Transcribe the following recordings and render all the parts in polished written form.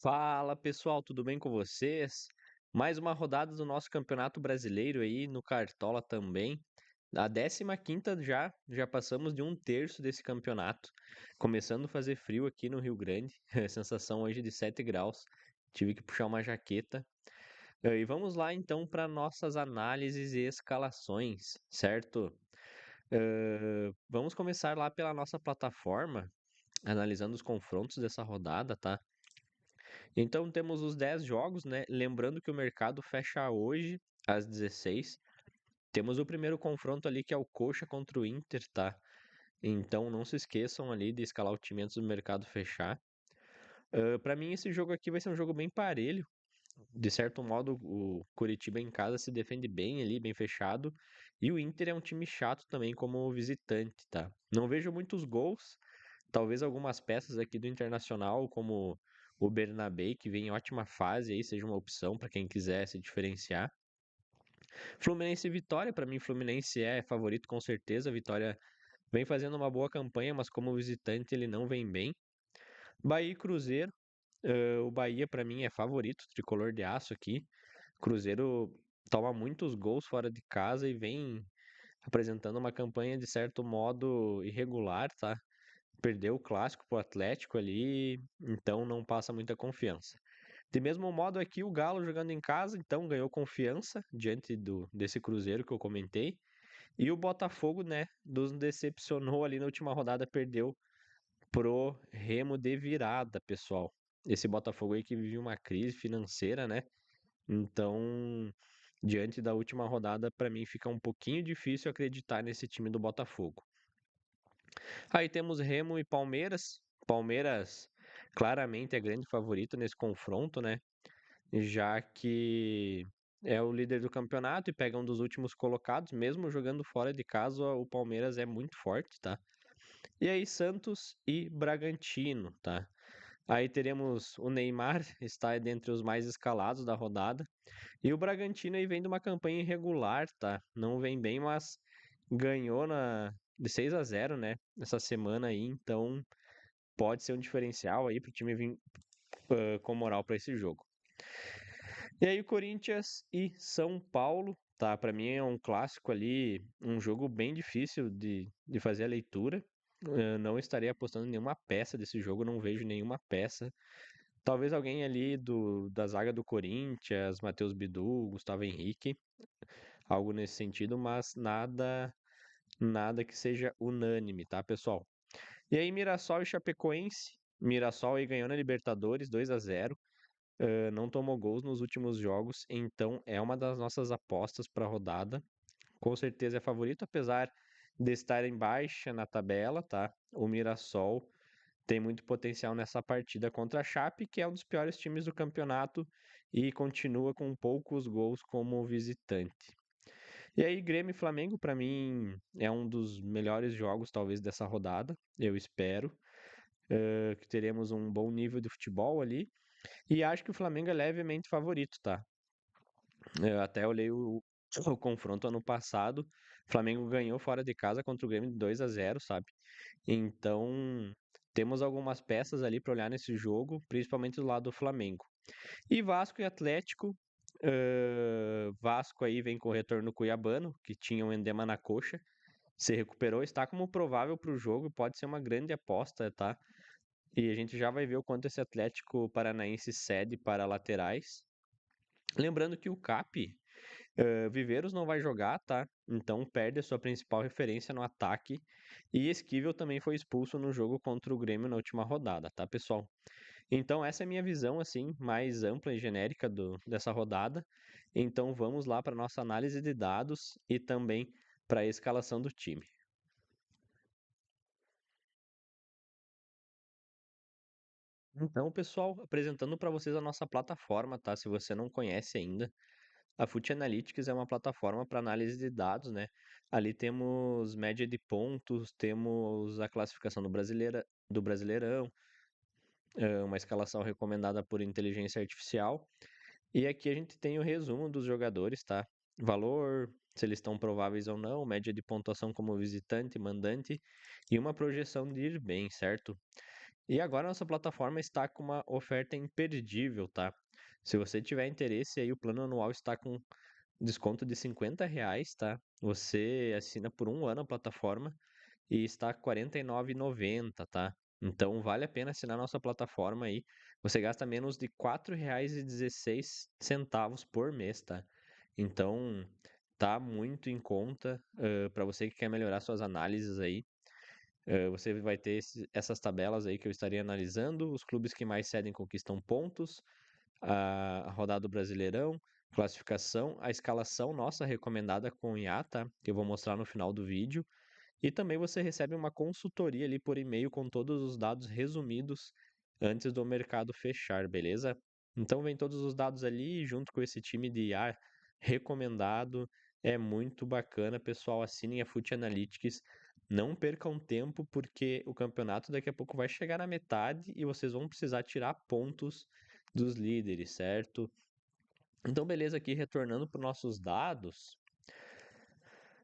Fala pessoal, tudo bem com vocês? Mais uma rodada do nosso Campeonato Brasileiro aí no Cartola também. A 15ª já passamos de um terço desse campeonato. Começando a fazer frio aqui no Rio Grande, sensação hoje de 7 graus. Tive que puxar uma jaqueta. E vamos lá então para nossas análises e escalações, certo? Vamos começar lá pela nossa plataforma, analisando os confrontos dessa rodada, tá? Então temos os 10 jogos, né? Lembrando que o mercado fecha hoje às 16. Temos o primeiro confronto ali que é o Coxa contra o Inter, tá? Então não se esqueçam ali de escalar o time antes do mercado fechar. Para mim esse jogo aqui vai ser um jogo bem parelho. De certo modo, o Curitiba em casa se defende bem ali, bem fechado. E o Inter é um time chato também como visitante, tá? Não vejo muitos gols. Talvez algumas peças aqui do Internacional, como o Bernabé, que vem em ótima fase, aí seja uma opção para quem quiser se diferenciar. Fluminense e Vitória, para mim, Fluminense é favorito com certeza. Vitória vem fazendo uma boa campanha, mas como visitante ele não vem bem. Bahia e Cruzeiro, o Bahia para mim é favorito, tricolor de aço aqui. Cruzeiro toma muitos gols fora de casa e vem apresentando uma campanha de certo modo irregular, tá? Perdeu o clássico pro Atlético ali, então não passa muita confiança. De mesmo modo aqui o Galo jogando em casa, então ganhou confiança diante desse Cruzeiro que eu comentei. E o Botafogo, né, nos decepcionou ali na última rodada, perdeu pro Remo de virada, pessoal. Esse Botafogo aí que vive uma crise financeira, né? Então, diante da última rodada, para mim fica um pouquinho difícil acreditar nesse time do Botafogo. Aí temos Remo e Palmeiras. Palmeiras claramente é grande favorito nesse confronto, né? Já que é o líder do campeonato e pega um dos últimos colocados, mesmo jogando fora de casa, o Palmeiras é muito forte, tá? E aí Santos e Bragantino, tá? Aí teremos o Neymar, está dentre os mais escalados da rodada. E o Bragantino aí vem de uma campanha irregular, tá? Não vem bem, mas ganhou de 6-0, né? Essa semana aí, então pode ser um diferencial aí pro time vir com moral para esse jogo. E aí, Corinthians e São Paulo, tá? Para mim é um clássico ali, um jogo bem difícil de fazer a leitura. Eu não estaria apostando em nenhuma peça desse jogo, não vejo nenhuma peça. Talvez alguém ali da zaga do Corinthians, Matheus Bidu, Gustavo Henrique, algo nesse sentido, mas nada que seja unânime, tá, pessoal? E aí, Mirassol e Chapecoense. Mirassol aí ganhou na Libertadores 2-0. Não tomou gols nos últimos jogos, então é uma das nossas apostas para a rodada. Com certeza é favorito, apesar de estar em baixa na tabela, tá? O Mirassol tem muito potencial nessa partida contra a Chape, que é um dos piores times do campeonato e continua com poucos gols como visitante. E aí, Grêmio e Flamengo, para mim, é um dos melhores jogos, talvez, dessa rodada. Eu espero que teremos um bom nível de futebol ali. E acho que o Flamengo é levemente favorito, tá? Eu até olhei o confronto ano passado. O Flamengo ganhou fora de casa contra o Grêmio de 2-0, sabe? Então, temos algumas peças ali para olhar nesse jogo, principalmente do lado do Flamengo. E Vasco e Atlético. Vasco aí vem com o retorno cuiabano, que tinha um edema na coxa. Se recuperou, está como provável para o jogo, pode ser uma grande aposta, tá? E a gente já vai ver o quanto esse Atlético Paranaense cede para laterais. Lembrando que o Cap, Viveiros não vai jogar, tá? Então perde a sua principal referência no ataque. E Esquivel também foi expulso no jogo contra o Grêmio na última rodada, tá, pessoal? Então essa é a minha visão, assim, mais ampla e genérica dessa rodada. Então vamos lá para nossa análise de dados e também para a escalação do time. Então, pessoal, apresentando para vocês a nossa plataforma, tá? Se você não conhece ainda, a Fut Analytics é uma plataforma para análise de dados, né? Ali temos média de pontos, temos a classificação do Brasileirão, uma escalação recomendada por inteligência artificial. E aqui a gente tem o resumo dos jogadores, tá? Valor, se eles estão prováveis ou não, média de pontuação como visitante, mandante e uma projeção de ir bem, certo? E agora nossa plataforma está com uma oferta imperdível, tá? Se você tiver interesse aí, o plano anual está com desconto de R$ 50, tá? Você assina por um ano a plataforma e está R$ 49,90, tá? Então vale a pena assinar nossa plataforma aí. Você gasta menos de R$ 4,16 por mês, tá? Então tá muito em conta para você que quer melhorar suas análises aí. Você vai ter essas tabelas aí que eu estaria analisando, os clubes que mais cedem conquistam pontos, a rodada do Brasileirão, classificação, a escalação nossa recomendada com IA, tá? Que eu vou mostrar no final do vídeo. E também você recebe uma consultoria ali por e-mail com todos os dados resumidos antes do mercado fechar, beleza? Então vem todos os dados ali junto com esse time de IA recomendado. É muito bacana, pessoal. Assinem a Foot Analytics. Não percam tempo, porque o campeonato daqui a pouco vai chegar na metade e vocês vão precisar tirar pontos dos líderes, certo? Então, beleza, aqui retornando para os nossos dados.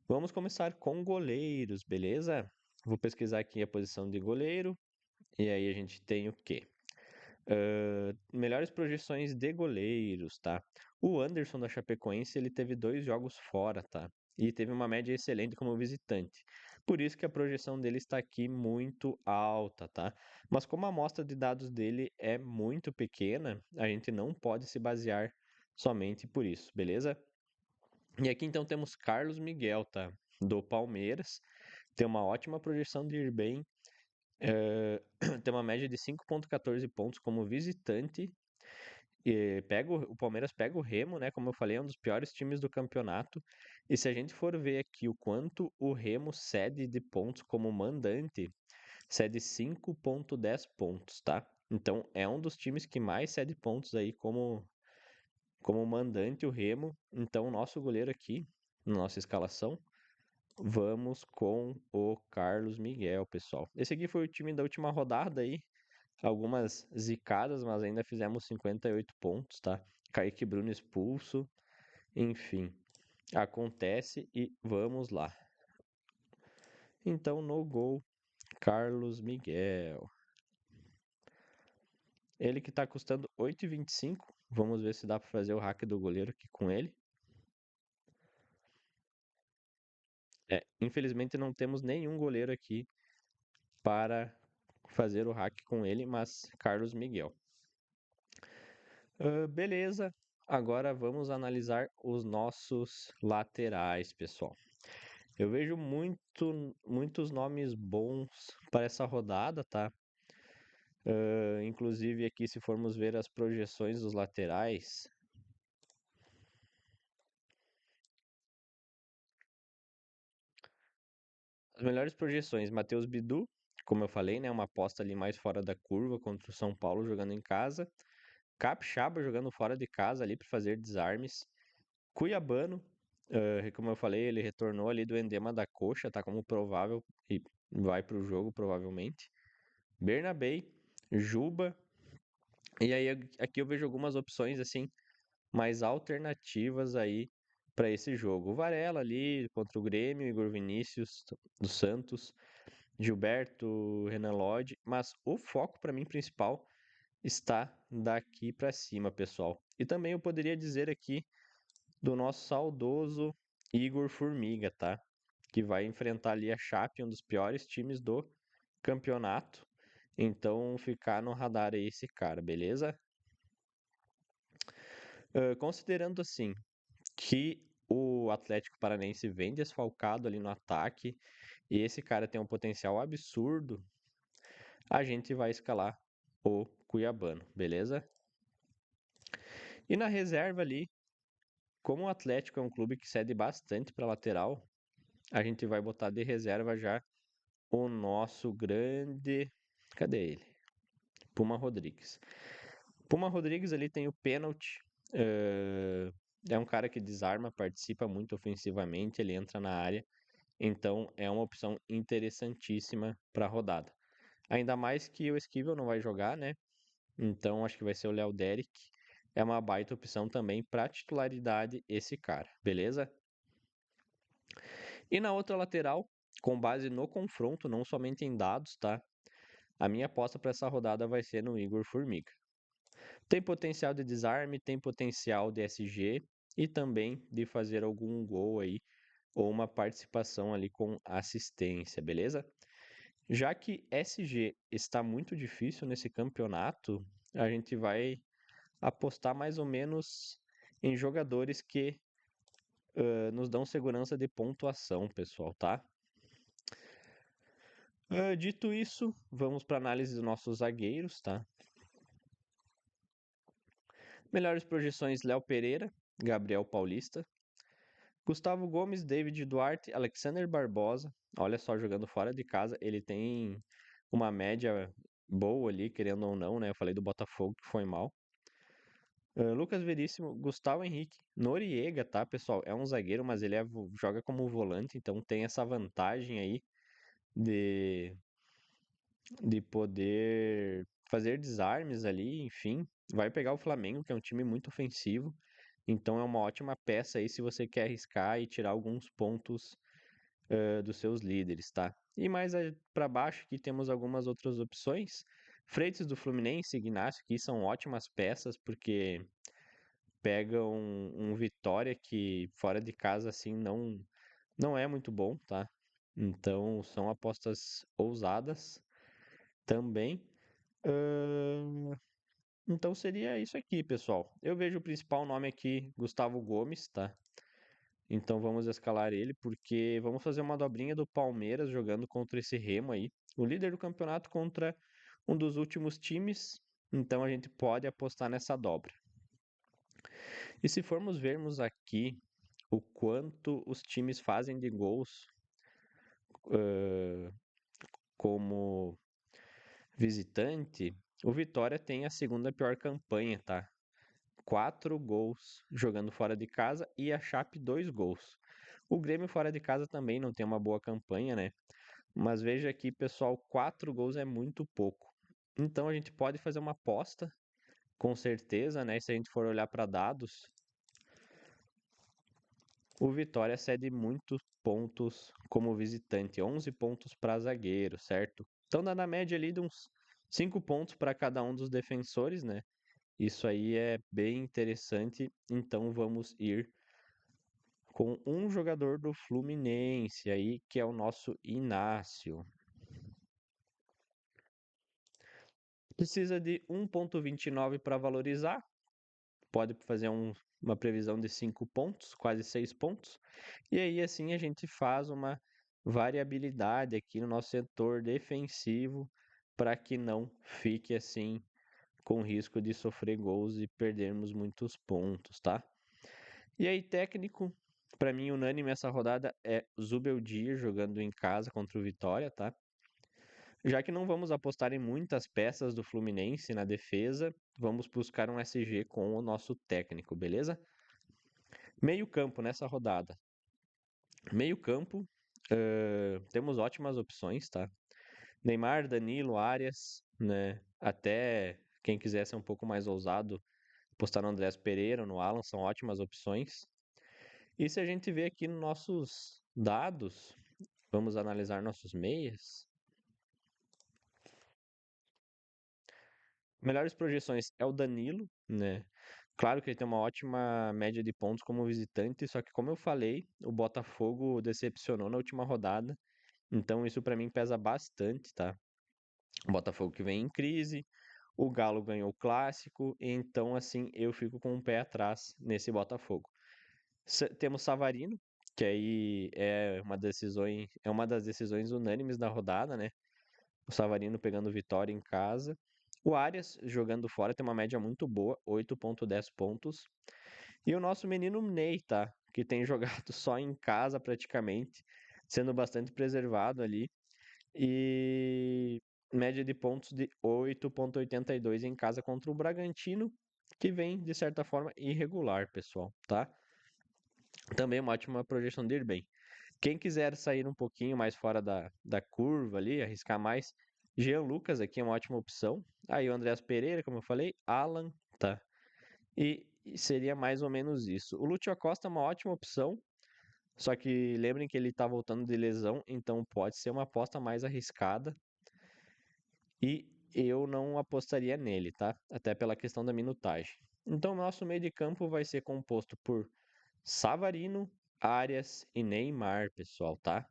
Vamos começar com goleiros, beleza? Vou pesquisar aqui a posição de goleiro. E aí a gente tem o quê? Melhores projeções de goleiros, tá? O Anderson da Chapecoense, ele teve 2 jogos fora, tá? E teve uma média excelente como visitante. Por isso que a projeção dele está aqui muito alta, tá? Mas como a amostra de dados dele é muito pequena, a gente não pode se basear somente por isso, beleza? E aqui então temos Carlos Miguel, tá? Do Palmeiras. Tem uma ótima projeção de ir bem. Tem uma média de 5,14 pontos como visitante. E o Palmeiras pega o Remo, né? Como eu falei, é um dos piores times do campeonato. E se a gente for ver aqui o quanto o Remo cede de pontos como mandante, cede 5,10 pontos, tá? Então é um dos times que mais cede pontos aí como mandante, o Remo. Então o nosso goleiro aqui, na nossa escalação, vamos com o Carlos Miguel, pessoal. Esse aqui foi o time da última rodada aí. Algumas zicadas, mas ainda fizemos 58 pontos, tá? Kaique Bruno expulso. Enfim, acontece e vamos lá. Então, no gol, Carlos Miguel. Ele que tá custando 8,25. Vamos ver se dá para fazer o hack do goleiro aqui com ele. Infelizmente não temos nenhum goleiro aqui para fazer o hack com ele, mas Carlos Miguel. Beleza, agora vamos analisar os nossos laterais, pessoal. Eu vejo muitos nomes bons para essa rodada, tá? Inclusive aqui, se formos ver as projeções dos laterais, as melhores projeções, Matheus Bidu, como eu falei, né? Uma aposta ali mais fora da curva contra o São Paulo jogando em casa. Capixaba jogando fora de casa ali para fazer desarmes. Cuiabano, como eu falei, ele retornou ali do edema da coxa, tá como provável e vai para o jogo provavelmente. Bernabei, Juba, e aí aqui eu vejo algumas opções assim mais alternativas aí para esse jogo. O Varela ali contra o Grêmio, Igor Vinícius do Santos, Gilberto, Renan Lodge, mas o foco para mim principal está daqui para cima, pessoal. E também eu poderia dizer aqui do nosso saudoso Igor Formiga, tá? Que vai enfrentar ali a Chape, um dos piores times do campeonato. Então, ficar no radar aí esse cara, beleza? Considerando assim que o Atlético Paranaense vem desfalcado ali no ataque e esse cara tem um potencial absurdo, a gente vai escalar o Cuiabano, beleza? E na reserva ali, como o Atlético é um clube que cede bastante para lateral, a gente vai botar de reserva já o nosso grande. Cadê ele? Puma Rodrigues. Puma Rodrigues ali tem o pênalti. É um cara que desarma, participa muito ofensivamente, ele entra na área. Então é uma opção interessantíssima para a rodada. Ainda mais que o Esquivel não vai jogar, né? Então acho que vai ser o Léo Derek. É uma baita opção também para titularidade esse cara, beleza? E na outra lateral, com base no confronto, não somente em dados, tá? A minha aposta para essa rodada vai ser no Igor Formiga. Tem potencial de desarme, tem potencial de SG e também de fazer algum gol aí ou uma participação ali com assistência, beleza? Já que SG está muito difícil nesse campeonato, a gente vai apostar mais ou menos em jogadores que nos dão segurança de pontuação, pessoal, tá? Dito isso, vamos para análise dos nossos zagueiros, tá? Melhores projeções: Léo Pereira, Gabriel Paulista, Gustavo Gomes, David Duarte, Alexander Barbosa. Olha só, jogando fora de casa, ele tem uma média boa ali, querendo ou não, né? Eu falei do Botafogo que foi mal. Lucas Veríssimo, Gustavo Henrique, Noriega, tá, pessoal? É um zagueiro, mas ele joga como volante, então tem essa vantagem aí de, de poder fazer desarmes ali, enfim. Vai pegar o Flamengo, que é um time muito ofensivo, então é uma ótima peça aí se você quer arriscar e tirar alguns pontos dos seus líderes, tá? E mais para baixo aqui temos algumas outras opções. Freitas do Fluminense, Ignacio, que são ótimas peças, porque pegam um Vitória que fora de casa assim não é muito bom, tá? Então são apostas ousadas também. Ahn, Então seria isso aqui, pessoal. Eu vejo o principal nome aqui, Gustavo Gomes, tá? Então vamos escalar ele, porque vamos fazer uma dobrinha do Palmeiras jogando contra esse Remo aí. O líder do campeonato contra um dos últimos times. Então a gente pode apostar nessa dobra. E se formos vermos aqui o quanto os times fazem de gols ãh, como visitante, o Vitória tem a segunda pior campanha, tá? 4 gols jogando fora de casa e a Chape 2 gols. O Grêmio fora de casa também não tem uma boa campanha, né? Mas veja aqui, pessoal, 4 gols é muito pouco. Então a gente pode fazer uma aposta, com certeza, né? Se a gente for olhar para dados, o Vitória cede muitos pontos como visitante, 11 pontos para zagueiro, certo? Então dá na média ali de uns 5 pontos para cada um dos defensores, né? Isso aí é bem interessante, então vamos ir com um jogador do Fluminense aí, que é o nosso Inácio. Precisa de 1,29 para valorizar, pode fazer uma previsão de 5 pontos, quase 6 pontos. E aí assim a gente faz uma variabilidade aqui no nosso setor defensivo para que não fique assim com risco de sofrer gols e perdermos muitos pontos, tá? E aí técnico, para mim unânime essa rodada é Zubeldia jogando em casa contra o Vitória, tá? Já que não vamos apostar em muitas peças do Fluminense na defesa, vamos buscar um SG com o nosso técnico, beleza? Meio-campo nessa rodada. Meio-campo, temos ótimas opções, tá? Neymar, Danilo, Arias, né? Até quem quiser ser um pouco mais ousado, apostar no Andrés Pereira, no Alan, são ótimas opções. E se a gente vê aqui nos nossos dados, vamos analisar nossos meias. Melhores projeções é o Danilo, né? Claro que ele tem uma ótima média de pontos como visitante, só que como eu falei, o Botafogo decepcionou na última rodada, então isso pra mim pesa bastante, tá? O Botafogo que vem em crise, o Galo ganhou o clássico, então assim eu fico com um pé atrás nesse Botafogo. Temos Savarino, que aí é uma das decisões unânimes da rodada, né? O Savarino pegando vitória em casa. O Arias jogando fora tem uma média muito boa, 8,10 pontos. E o nosso menino Ney, tá? Que tem jogado só em casa praticamente, sendo bastante preservado ali. E média de pontos de 8,82 em casa contra o Bragantino, que vem, de certa forma, irregular, pessoal, tá? Também uma ótima projeção de ir bem. Quem quiser sair um pouquinho mais fora da curva ali, arriscar mais, Jean Lucas aqui é uma ótima opção. Aí o Andreas Pereira, como eu falei, Alan, tá? E seria mais ou menos isso. O Lúcio Acosta é uma ótima opção, só que lembrem que ele tá voltando de lesão, então pode ser uma aposta mais arriscada. E eu não apostaria nele, tá? Até pela questão da minutagem. Então, nosso meio de campo vai ser composto por Savarino, Arias e Neymar, pessoal, tá?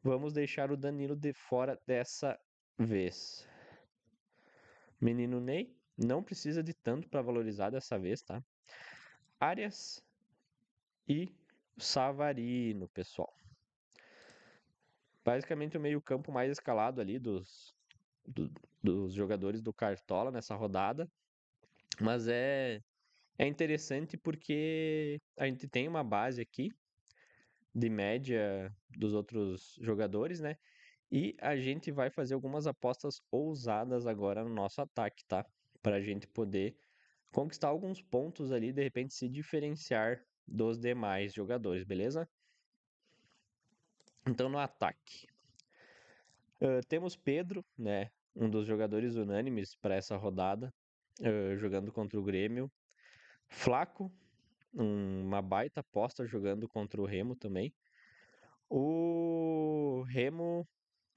Vamos deixar o Danilo de fora dessa vez. Menino Ney não precisa de tanto para valorizar dessa vez, tá? Arias e Savarino, pessoal. Basicamente o meio-campo mais escalado ali do- dos jogadores do Cartola nessa rodada. Mas é interessante porque a gente tem uma base aqui de média dos outros jogadores, né? E a gente vai fazer algumas apostas ousadas agora no nosso ataque, tá? Para a gente poder conquistar alguns pontos ali, de repente se diferenciar dos demais jogadores, beleza? Então no ataque, temos Pedro, né? Um dos jogadores unânimes para essa rodada, jogando contra o Grêmio. Flaco, uma baita aposta jogando contra o Remo também. O Remo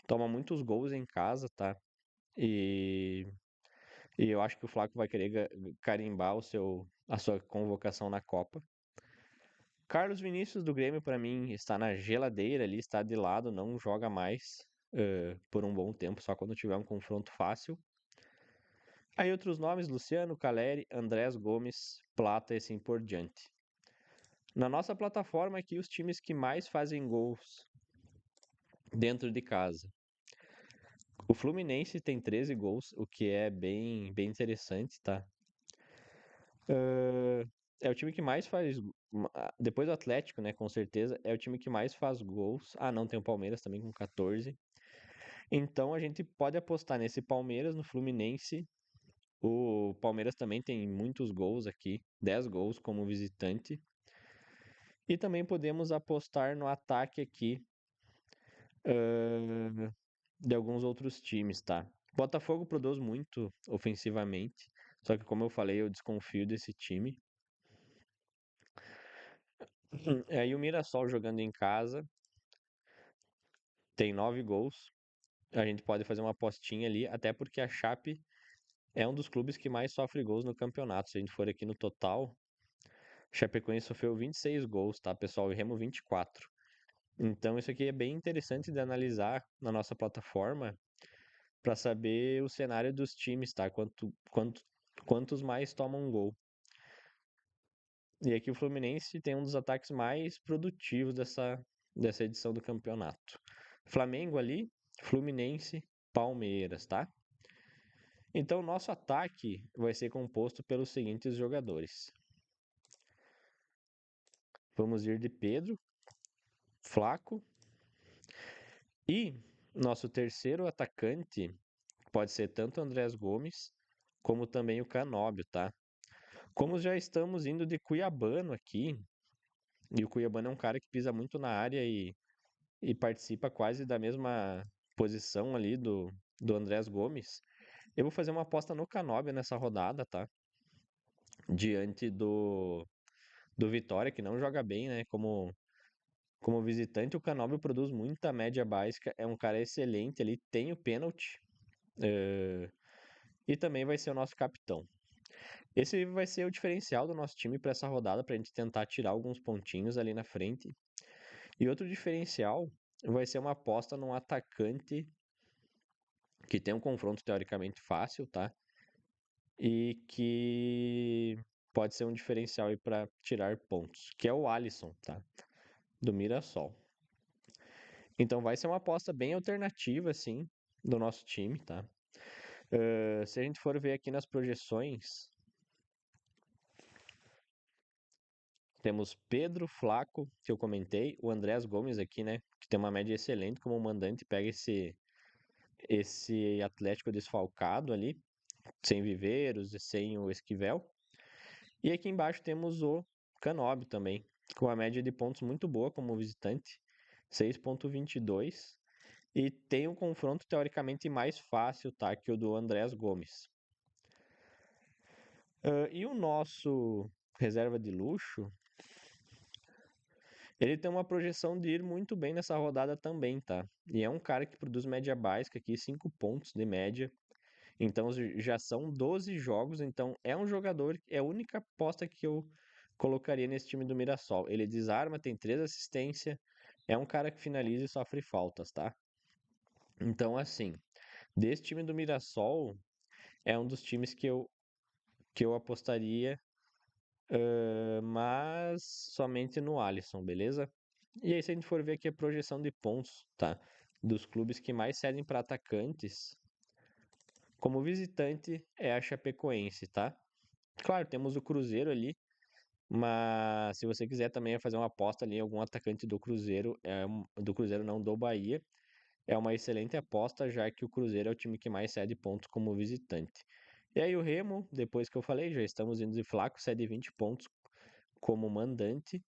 toma muitos gols em casa, tá? E, e eu acho que o Flaco vai querer carimbar a sua convocação na Copa. Carlos Vinícius do Grêmio, para mim, está na geladeira ali, está de lado, não joga mais por um bom tempo, só quando tiver um confronto fácil. Aí outros nomes, Luciano, Caleri, Andrés Gomes, Plata e assim por diante. Na nossa plataforma aqui, os times que mais fazem gols dentro de casa. O Fluminense tem 13 gols, o que é bem interessante, tá? É o time que mais faz. Depois do Atlético, né? Com certeza. É o time que mais faz gols. Ah, não, tem o Palmeiras também com 14. Então a gente pode apostar nesse Palmeiras, no Fluminense. O Palmeiras também tem muitos gols aqui, 10 gols como visitante. E também podemos apostar no ataque aqui ah, de alguns outros times, tá? Botafogo produz muito ofensivamente, só que como eu falei, eu desconfio desse time. Aí o Mirassol jogando em casa tem 9 gols. A gente pode fazer uma apostinha ali, até porque a Chape é um dos clubes que mais sofre gols no campeonato. Se a gente for aqui no total, Chapecoense sofreu 26 gols, tá, pessoal? E Remo 24. Então isso aqui é bem interessante de analisar na nossa plataforma para saber o cenário dos times, tá? Quantos mais tomam um gol. E aqui o Fluminense tem um dos ataques mais produtivos dessa edição do campeonato. Flamengo ali, Fluminense, Palmeiras, tá? Então, nosso ataque vai ser composto pelos seguintes jogadores. Vamos ir de Pedro, Flaco e nosso terceiro atacante pode ser tanto o Andrés Gomes como também o Canóbio, tá? Como já estamos indo de Cuiabano aqui, e o Cuiabano é um cara que pisa muito na área e participa quase da mesma posição ali do Andrés Gomes, eu vou fazer uma aposta no Canóbio nessa rodada, tá? Diante do Vitória, que não joga bem, né? Como visitante, o Canóbio produz muita média básica, é um cara excelente ali, tem o pênalti, e também vai ser o nosso capitão. Esse vai ser o diferencial do nosso time para essa rodada, para a gente tentar tirar alguns pontinhos ali na frente. E outro diferencial vai ser uma aposta num atacante que tem um confronto teoricamente fácil, tá? E que pode ser um diferencial aí para tirar pontos, que é o Alisson, tá? Do Mirassol. Então vai ser uma aposta bem alternativa, assim, do nosso time, tá? Se a gente for ver aqui nas projeções, temos Pedro Flaco, que eu comentei, o Andrés Gomes aqui, né? Que tem uma média excelente como mandante, pega esse Atlético desfalcado ali, sem Viveiros e sem o Esquivel. E aqui embaixo temos o Canóbio também, com uma média de pontos muito boa como visitante, 6,22. E tem um confronto teoricamente mais fácil, tá? Que o do Andrés Gomes. E o nosso reserva de luxo, Ele tem uma projeção de ir muito bem nessa rodada também, tá? E é um cara que produz média básica aqui, 5 pontos de média. Então já são 12 jogos, então é um jogador, é a única aposta que eu colocaria nesse time do Mirassol. Ele desarma, tem 3 assistências, é um cara que finaliza e sofre faltas, tá? Então, assim, desse time do Mirassol, é um dos times que eu apostaria, mas somente no Alisson, beleza? E aí, se a gente for ver aqui a projeção de pontos, tá? Dos clubes que mais cedem para atacantes, como visitante é a Chapecoense, tá? Claro, temos o Cruzeiro ali, mas se você quiser também fazer uma aposta ali em algum atacante do Cruzeiro, do Cruzeiro não, do Bahia, é uma excelente aposta, já que o Cruzeiro é o time que mais cede pontos como visitante. E aí o Remo, depois que eu falei, já estamos indo de Flaco, cede 20 pontos como mandante.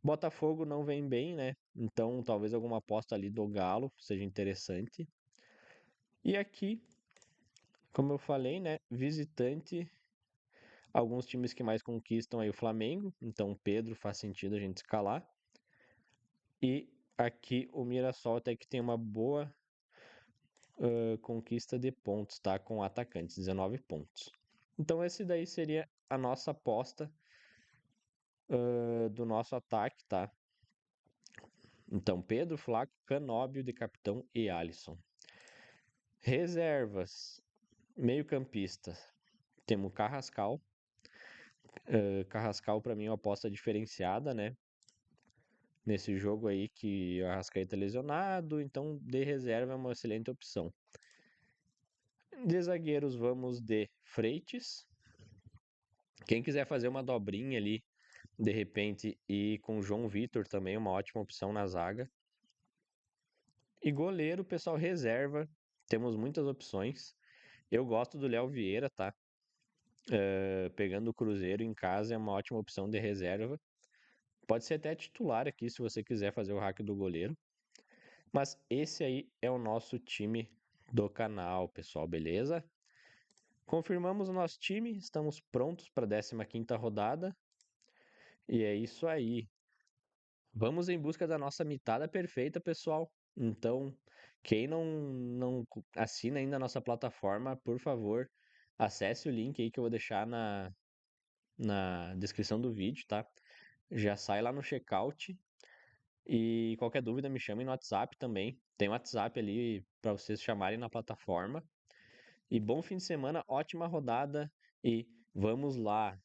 Botafogo não vem bem, né? Então talvez alguma aposta ali do Galo seja interessante. E aqui, como eu falei, né? Visitante, alguns times que mais conquistam aí o Flamengo. Então Pedro faz sentido a gente escalar. E aqui o Mirassol até que tem uma boa conquista de pontos, tá? Com atacantes, 19 pontos. Então esse daí seria a nossa aposta do nosso ataque, tá? Então Pedro, Flaco, Canóbio de capitão e Alisson. Reservas, meio-campista. Temos Carrascal. Carrascal para mim é uma aposta diferenciada, né? Nesse jogo aí que o Arrascaeta é lesionado, então de reserva é uma excelente opção. De zagueiros vamos de Freites. Quem quiser fazer uma dobrinha ali, de repente, e com João Vitor também, uma ótima opção na zaga. E goleiro, pessoal, reserva. Temos muitas opções. Eu gosto do Léo Vieira, tá? Pegando o Cruzeiro em casa é uma ótima opção de reserva. Pode ser até titular aqui se você quiser fazer o hack do goleiro. Mas esse aí é o nosso time do canal, pessoal, beleza? Confirmamos o nosso time, estamos prontos para a 15ª rodada. E é isso aí. Vamos em busca da nossa mitada perfeita, pessoal. Então, quem não assina ainda a nossa plataforma, por favor, acesse o link aí que eu vou deixar na descrição do vídeo, tá? Já sai lá no checkout e qualquer dúvida me chame no WhatsApp também. Tem um WhatsApp ali para vocês chamarem na plataforma. E bom fim de semana, ótima rodada e vamos lá!